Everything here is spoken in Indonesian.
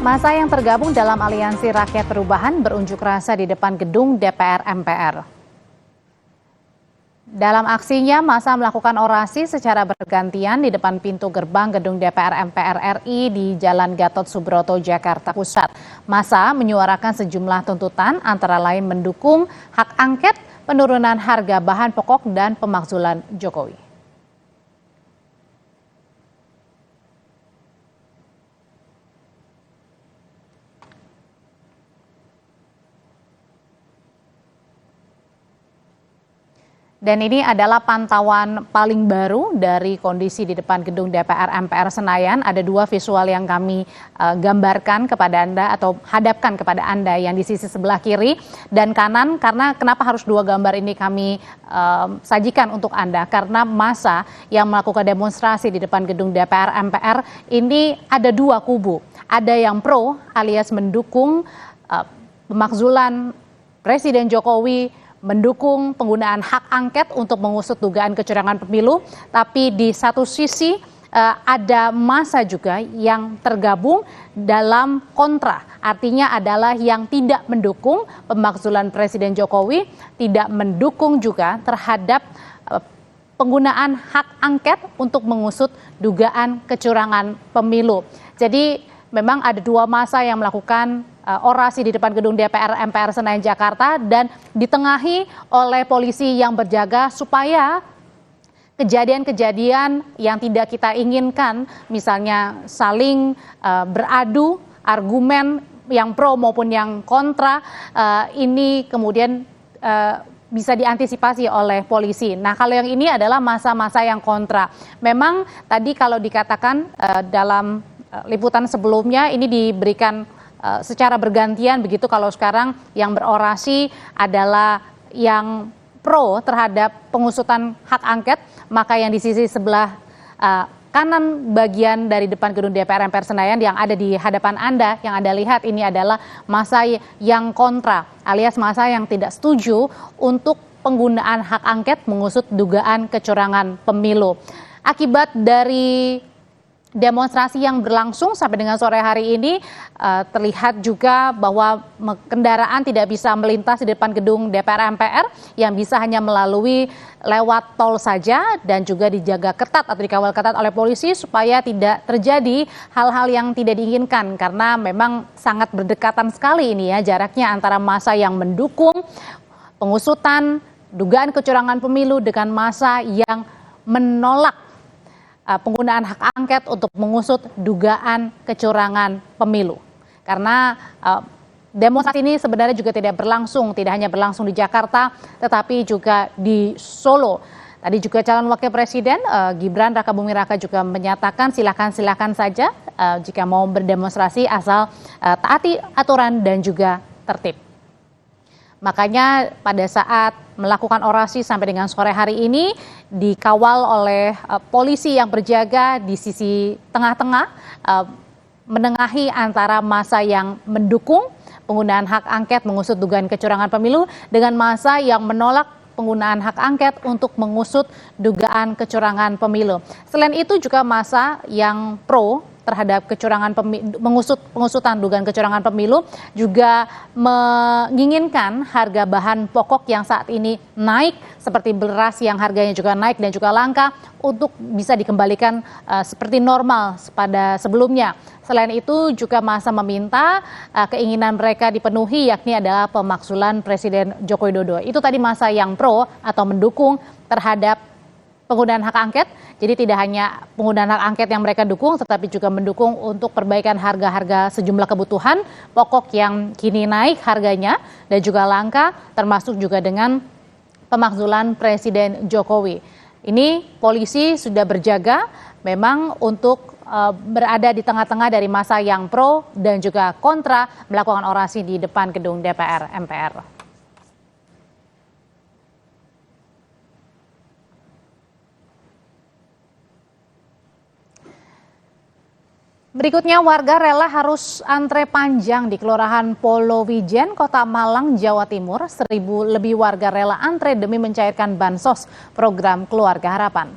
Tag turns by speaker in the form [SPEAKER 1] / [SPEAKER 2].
[SPEAKER 1] Massa yang tergabung dalam Aliansi Rakyat Perubahan berunjuk rasa di depan gedung DPR MPR. Dalam aksinya, massa melakukan orasi secara bergantian di depan pintu gerbang gedung DPR MPR RI di Jalan Gatot Subroto, Jakarta Pusat. Massa menyuarakan sejumlah tuntutan antara lain mendukung hak angket, penurunan harga bahan pokok, dan pemakzulan Jokowi. Dan ini adalah pantauan paling baru dari kondisi di depan gedung DPR MPR Senayan. Ada dua visual yang kami gambarkan kepada Anda atau hadapkan kepada Anda, yang di sisi sebelah kiri dan kanan. Karena kenapa harus dua gambar ini kami sajikan untuk Anda? Karena massa yang melakukan demonstrasi di depan gedung DPR MPR ini ada dua kubu. Ada yang pro alias mendukung pemakzulan Presiden Jokowi, mendukung penggunaan hak angket untuk mengusut dugaan kecurangan pemilu, tapi di satu sisi ada massa juga yang tergabung dalam kontra, artinya adalah yang tidak mendukung pemakzulan Presiden Jokowi, tidak mendukung juga terhadap penggunaan hak angket untuk mengusut dugaan kecurangan pemilu. Jadi memang ada dua massa yang melakukan orasi di depan gedung DPR MPR Senayan Jakarta dan ditengahi oleh polisi yang berjaga supaya kejadian-kejadian yang tidak kita inginkan, misalnya saling beradu argumen yang pro maupun yang kontra, ini kemudian bisa diantisipasi oleh polisi. Nah, kalau yang ini adalah massa-massa yang kontra. Memang tadi kalau dikatakan dalam liputan sebelumnya ini diberikan secara bergantian begitu. Kalau sekarang yang berorasi adalah yang pro terhadap pengusutan hak angket, maka yang di sisi sebelah kanan bagian dari depan gedung DPR MPR Senayan yang ada di hadapan Anda, yang Anda lihat ini adalah massa yang kontra, alias massa yang tidak setuju untuk penggunaan hak angket mengusut dugaan kecurangan pemilu. Akibat dari demonstrasi yang berlangsung sampai dengan sore hari ini, terlihat juga bahwa kendaraan tidak bisa melintas di depan gedung DPR MPR, yang bisa hanya melalui lewat tol saja, dan juga dijaga ketat atau dikawal ketat oleh polisi supaya tidak terjadi hal-hal yang tidak diinginkan, karena memang sangat berdekatan sekali ini ya jaraknya antara massa yang mendukung pengusutan dugaan kecurangan pemilu dengan massa yang menolak penggunaan hak angket untuk mengusut dugaan kecurangan pemilu. Karena demonstrasi ini sebenarnya juga tidak hanya berlangsung di Jakarta, tetapi juga di Solo. Tadi juga calon wakil presiden Gibran Rakabuming Raka juga menyatakan silakan saja jika mau berdemonstrasi asal taati aturan dan juga tertib. Makanya pada saat melakukan orasi sampai dengan sore hari ini dikawal oleh polisi yang berjaga di sisi tengah-tengah, menengahi antara massa yang mendukung penggunaan hak angket mengusut dugaan kecurangan pemilu dengan massa yang menolak penggunaan hak angket untuk mengusut dugaan kecurangan pemilu. Selain itu juga massa yang pro terhadap pengusutan dugaan kecurangan pemilu juga menginginkan harga bahan pokok yang saat ini naik seperti beras yang harganya juga naik dan juga langka untuk bisa dikembalikan seperti normal pada sebelumnya. Selain itu juga massa meminta keinginan mereka dipenuhi, yakni adalah pemakzulan Presiden Joko Widodo. Itu tadi massa yang pro atau mendukung terhadap penggunaan hak angket. Jadi tidak hanya penggunaan hak angket yang mereka dukung, tetapi juga mendukung untuk perbaikan harga-harga sejumlah kebutuhan pokok yang kini naik harganya dan juga langka, termasuk juga dengan pemakzulan Presiden Jokowi. Ini polisi sudah berjaga memang untuk berada di tengah-tengah dari massa yang pro dan juga kontra melakukan orasi di depan gedung DPR MPR. Berikutnya, warga rela harus antre panjang di Kelurahan Polowijen, Kota Malang, Jawa Timur. 1.000 lebih warga rela antre demi mencairkan bansos program Keluarga Harapan.